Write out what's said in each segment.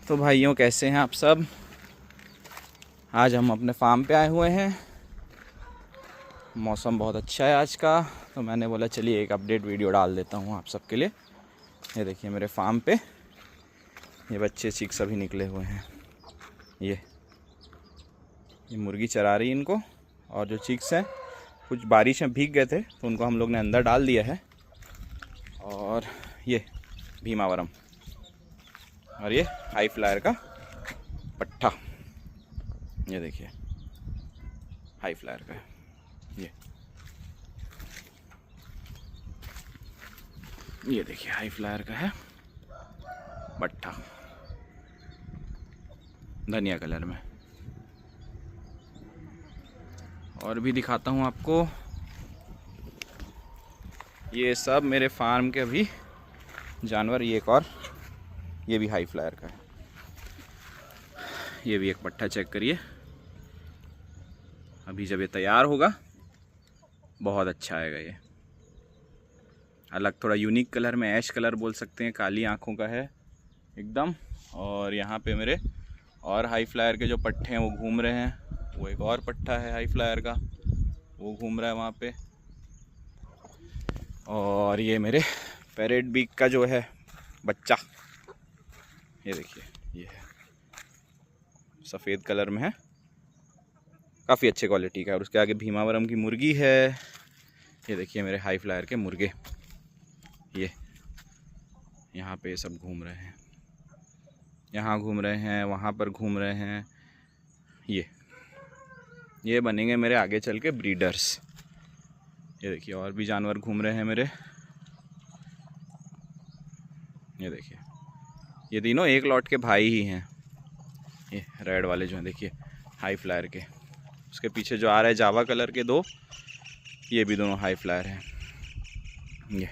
तो भाइयों कैसे हैं आप सब। आज हम अपने फार्म पे आए हुए हैं। मौसम बहुत अच्छा है आज का, तो मैंने बोला चलिए एक अपडेट वीडियो डाल देता हूँ आप सबके लिए। ये देखिए मेरे फार्म पे ये बच्चे चीक सभी निकले हुए हैं। ये मुर्गी चरा रही इनको, और जो चिक्स हैं कुछ बारिश में भीग गए थे तो उनको हम लोग ने अंदर डाल दिया है। और ये भीमावरम और ये हाई फ्लायर का पट्ठा, ये देखिए हाई फ्लायर का है। ये देखिए हाई फ्लायर का है पट्ठा, धनिया कलर में। और भी दिखाता हूँ आपको, ये सब मेरे फार्म के अभी जानवर। ये एक और, ये भी हाई फ्लायर का है। ये भी एक पट्ठा चेक करिए। अभी जब ये तैयार होगा बहुत अच्छा आएगा। ये अलग थोड़ा यूनिक कलर में, ऐश कलर बोल सकते हैं, काली आँखों का है एकदम। और यहाँ पे मेरे और हाई फ्लायर के जो पट्ठे हैं वो घूम रहे हैं। वो एक और पट्ठा है हाई फ्लायर का, वो घूम रहा है वहाँ पे। और ये मेरे पैरेट बीक का जो है बच्चा, ये देखिए ये है, सफ़ेद कलर में है, काफ़ी अच्छे क्वालिटी का है। और उसके आगे भीमावरम की मुर्गी है। ये देखिए मेरे हाई फ्लायर के मुर्गे, ये यहाँ पे सब घूम रहे हैं, यहाँ घूम रहे हैं, वहाँ पर घूम रहे हैं। ये बनेंगे मेरे आगे चल के ब्रीडर्स। ये देखिए और भी जानवर घूम रहे हैं मेरे। ये देखिए ये तीनों एक लॉट के भाई ही हैं। ये रेड वाले जो हैं देखिए हाई फ्लायर के, उसके पीछे जो आ रहा है जावा कलर के दो, ये भी दोनों हाई फ्लायर हैं। ये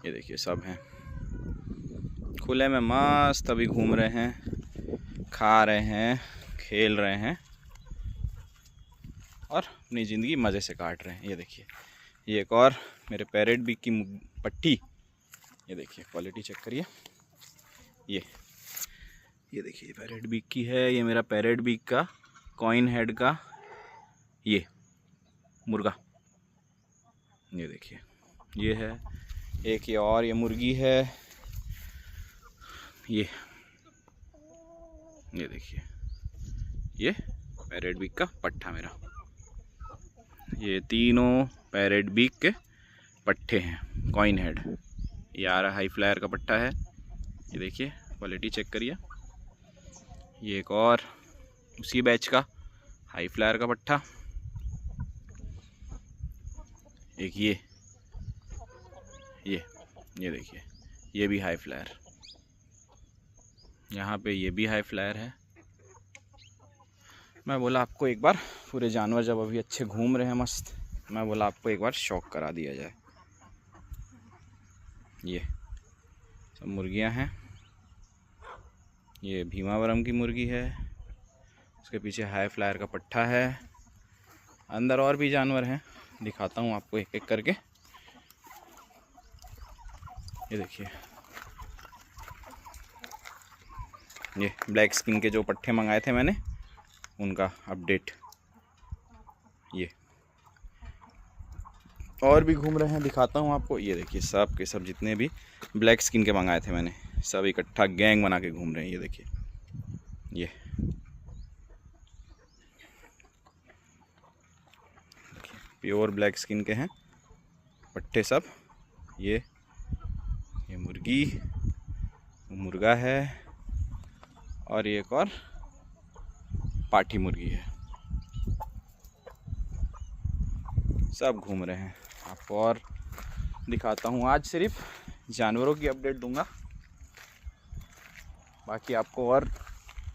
देखिए सब हैं खुले में मस्त, अभी घूम रहे हैं, खा रहे हैं, खेल रहे हैं और अपनी ज़िंदगी मज़े से काट रहे हैं। ये देखिए ये एक और मेरे पैरेट बीक की पट्टी, ये देखिए क्वालिटी चेक करिए। ये देखिए पैरेट बीक की है। ये मेरा पैरेट बीक का कॉइन हेड का ये मुर्गा, ये देखिए ये है एक। ये और ये मुर्गी है, ये देखिए ये पैरेट बीक का पट्ठा मेरा। ये तीनों पैरेट बीक के पट्ठे हैं, कॉइन हेड। ये आ रहा हाई फ्लायर का पट्ठा है, ये देखिए क्वालिटी चेक करिए। ये एक और उसी बैच का हाई फ्लायर का पट्ठा। एक ये देखिए ये भी हाई फ्लायर, यहाँ पे ये भी हाई फ्लायर है। मैं बोला आपको एक बार पूरे जानवर जब अभी अच्छे घूम रहे हैं मस्त, मैं बोला आपको एक बार शौक करा दिया जाए। ये सब मुर्गियां हैं। ये भीमावरम की मुर्गी है, उसके पीछे हाई फ्लायर का पट्ठा है। अंदर और भी जानवर हैं, दिखाता हूँ आपको एक एक करके। ये देखिए ये ब्लैक स्किन के जो पट्ठे मंगाए थे मैंने, उनका अपडेट। ये और भी घूम रहे हैं, दिखाता हूँ आपको। ये देखिए सब के सब जितने भी ब्लैक स्किन के मंगाए थे मैंने, सब इकट्ठा गैंग बना के घूम रहे हैं। ये देखिए ये प्योर ब्लैक स्किन के हैं पट्टे सब। ये मुर्गी, मुर्गा है, और ये एक और पाठी मुर्गी है। सब घूम रहे हैं। आपको और दिखाता हूँ। आज सिर्फ जानवरों की अपडेट दूंगा, बाकी आपको और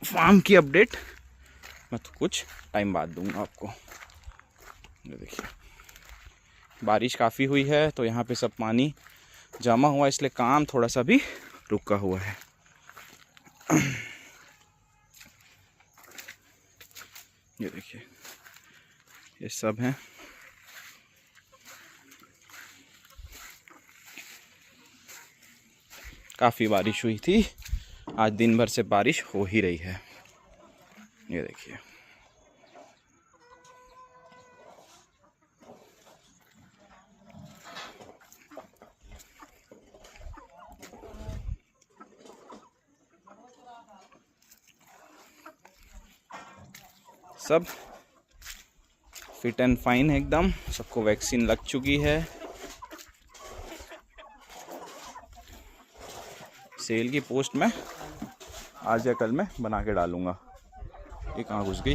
फार्म की अपडेट मैं तो कुछ टाइम बाद दूंगा आपको। ये देखिए बारिश काफ़ी हुई है तो यहाँ पे सब पानी जमा हुआ, इसलिए काम थोड़ा सा भी रुका हुआ है। ये देखिए ये सब हैं। काफ़ी बारिश हुई थी आज दिन भर से बारिश हो ही रही है। ये देखिए, सब फिट एंड फाइन है एकदम, सबको वैक्सीन लग चुकी है। सेल की पोस्ट में आज या कल में बना के डालूंगा। ये कहाँ घुस गई?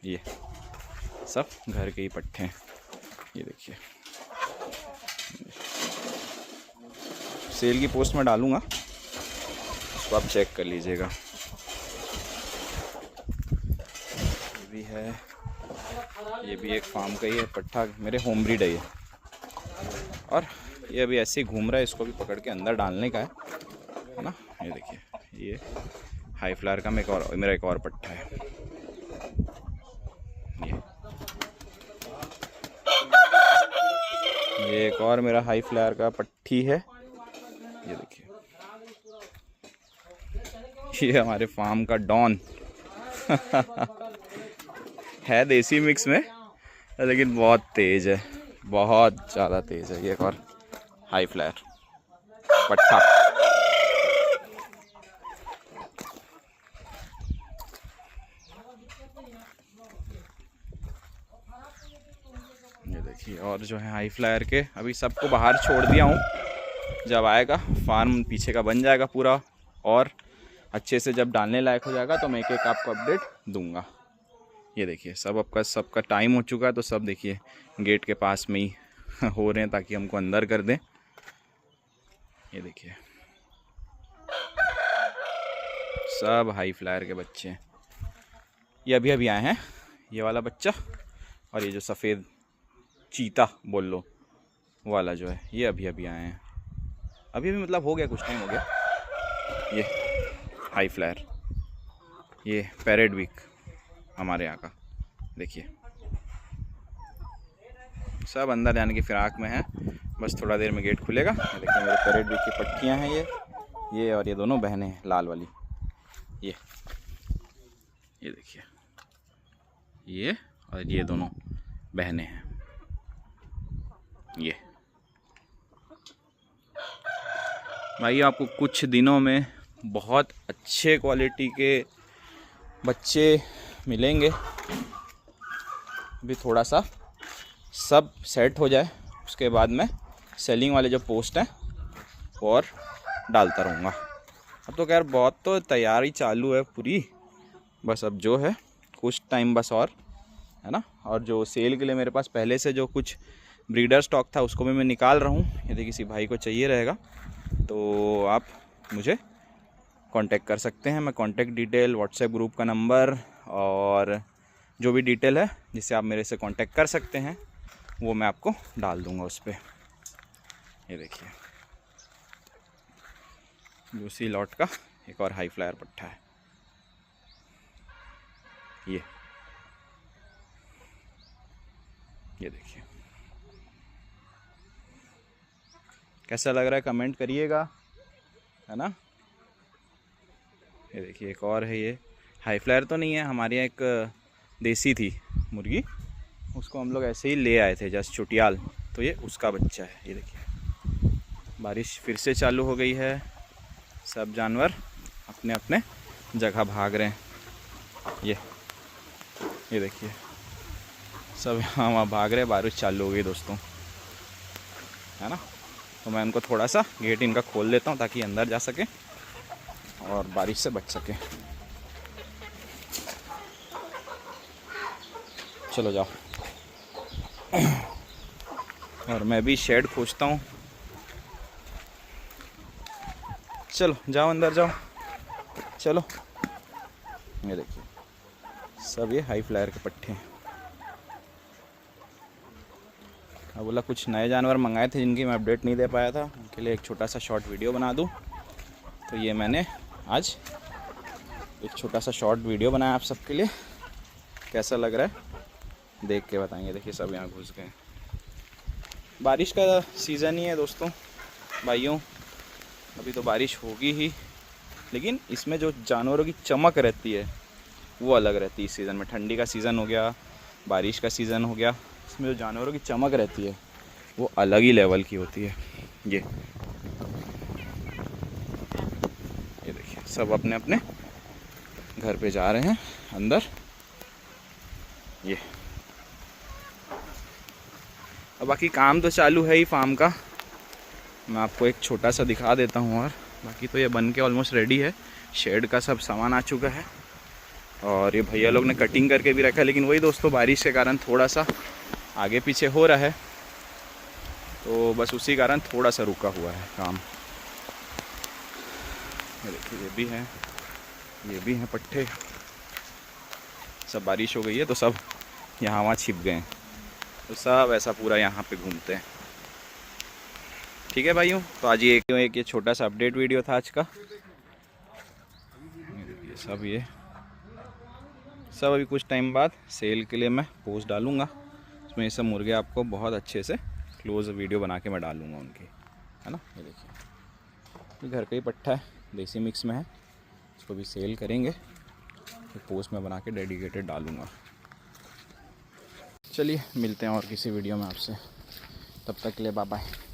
ये सब घर के ही पट्टे हैं। ये देखिए, सेल की पोस्ट में डालूंगा, उसको आप चेक कर लीजिएगा। ये भी है, ये भी एक फार्म का ही है पट्ठा, मेरे होम ब्रीड है ये। और ये अभी ऐसे ही घूम रहा है, इसको भी पकड़ के अंदर डालने का है ना। ये देखिए, ये हाई फ्लावर का मेरा एक और पट्ठा है। ये एक और मेरा हाई फ्लावर का पट्ठी है। ये देखिए, ये हमारे फार्म का डॉन है देसी मिक्स में, लेकिन बहुत तेज है, बहुत ज़्यादा तेज है। ये एक और हाई फ्लायर पट्ठा। ये देखिए, और जो है हाई फ्लायर के अभी सबको बाहर छोड़ दिया हूँ। जब आएगा फार्म पीछे का बन जाएगा पूरा और अच्छे से जब डालने लायक हो जाएगा तो मैं एक आपको अपडेट दूंगा। ये देखिए, सबका टाइम हो चुका है, तो सब देखिए गेट के पास में ही हो रहे हैं ताकि हमको अंदर कर दें। ये देखिए, सब हाई फ्लायर के बच्चे हैं। ये अभी अभी आए हैं, ये वाला बच्चा, और ये जो सफ़ेद चीता बोल लो वाला जो है, ये अभी अभी आए हैं। अभी भी मतलब हो गया, कुछ टाइम हो गया। ये हाई फ्लायर, ये पैरेट वीक हमारे यहाँ का, देखिए सब अंदर जाने की फिराक में है। बस थोड़ा देर में गेट खुलेगा। ये देखिए, मेरे पैरेट वीक की पट्टियाँ हैं ये और ये दोनों बहनें हैं लाल वाली। ये देखिए, ये और ये दोनों बहनें हैं। ये भाई, आपको कुछ दिनों में बहुत अच्छे क्वालिटी के बच्चे मिलेंगे। अभी थोड़ा सा सब सेट हो जाए, उसके बाद में सेलिंग वाले जो पोस्ट हैं और डालता रहूँगा। अब तो खैर बहुत तो तैयारी चालू है पूरी, बस अब जो है कुछ टाइम बस और है ना। और जो सेल के लिए मेरे पास पहले से जो कुछ ब्रीडर स्टॉक था उसको भी मैं निकाल रहा हूँ। यदि किसी भाई को चाहिए रहेगा तो आप मुझे कांटेक्ट कर सकते हैं। मैं कांटेक्ट डिटेल, व्हाट्सएप ग्रुप का नंबर और जो भी डिटेल है जिससे आप मेरे से कांटेक्ट कर सकते हैं वो मैं आपको डाल दूंगा उस पर। ये देखिए, दूसरी लॉट का एक और हाई फ्लायर पट्ठा है। ये देखिए, कैसा लग रहा है कमेंट करिएगा, है ना। ये देखिए, एक और है, ये हाई फ्लायर तो नहीं है, हमारे यहाँ एक देसी थी मुर्गी, उसको हम लोग ऐसे ही ले आए थे जस्ट चुटियाल, तो ये उसका बच्चा है। ये देखिए, बारिश फिर से चालू हो गई है, सब जानवर अपने अपने जगह भाग रहे हैं। ये देखिए, सब यहाँ वहाँ भाग रहे, बारिश चालू हो गई दोस्तों, है ना। तो मैं उनको थोड़ा सा गेट इनका खोल देता हूँ ताकि अंदर जा सके और बारिश से बच सके। चलो जाओ, और मैं भी शेड खोजता हूँ। चलो जाओ, अंदर जाओ, चलो। ये देखिए, सब ये हाई फ्लायर के पट्टे हैं। अब बोला कुछ नए जानवर मंगाए थे जिनकी मैं अपडेट नहीं दे पाया था, उनके लिए एक छोटा सा शॉर्ट वीडियो बना दूं। तो ये मैंने आज एक छोटा सा शॉर्ट वीडियो बनाया आप सबके लिए। कैसा लग रहा है देख के बताएंगे। देखिए, सब यहाँ घुस गए। बारिश का सीज़न ही है दोस्तों, भाइयों, अभी तो बारिश होगी ही, लेकिन इसमें जो जानवरों की चमक रहती है वो अलग रहती है। इस सीज़न में, ठंडी का सीज़न हो गया, बारिश का सीज़न हो गया, इसमें जो जानवरों की चमक रहती है वो अलग ही लेवल की होती है। ये देखिए सब अपने अपने घर पे जा रहे हैं अंदर। ये अब बाकी काम तो चालू है ही फार्म का, मैं आपको एक छोटा सा दिखा देता हूँ। और बाकी तो ये बन के ऑलमोस्ट रेडी है। शेड का सब सामान आ चुका है और ये भैया लोग ने कटिंग करके भी रखा है, लेकिन वही दोस्तों बारिश के कारण थोड़ा सा आगे पीछे हो रहा है, तो बस उसी कारण थोड़ा सा रुका हुआ है काम। ये देखिए ये भी हैं, ये भी हैं पट्टे। सब बारिश हो गई है तो सब यहाँ वहाँ छिप गए हैं, तो सब ऐसा पूरा यहाँ पे घूमते हैं। ठीक है भाइयों, तो आज ये छोटा सा अपडेट वीडियो था आज का। ये सब अभी कुछ टाइम बाद सेल के लिए मैं पोस्ट डालूँगा, उसमें ये सब मुर्गे आपको बहुत अच्छे से क्लोज वीडियो बना के मैं डालूँगा उनकी, है ना। ये देखिए घर का ही पट्टा है, देसी मिक्स में है, इसको भी सेल करेंगे, तो पोस्ट में बना के डेडिकेटेड डालूँगा। चलिए मिलते हैं और किसी वीडियो में आपसे, तब तक के लिए बाय बाय।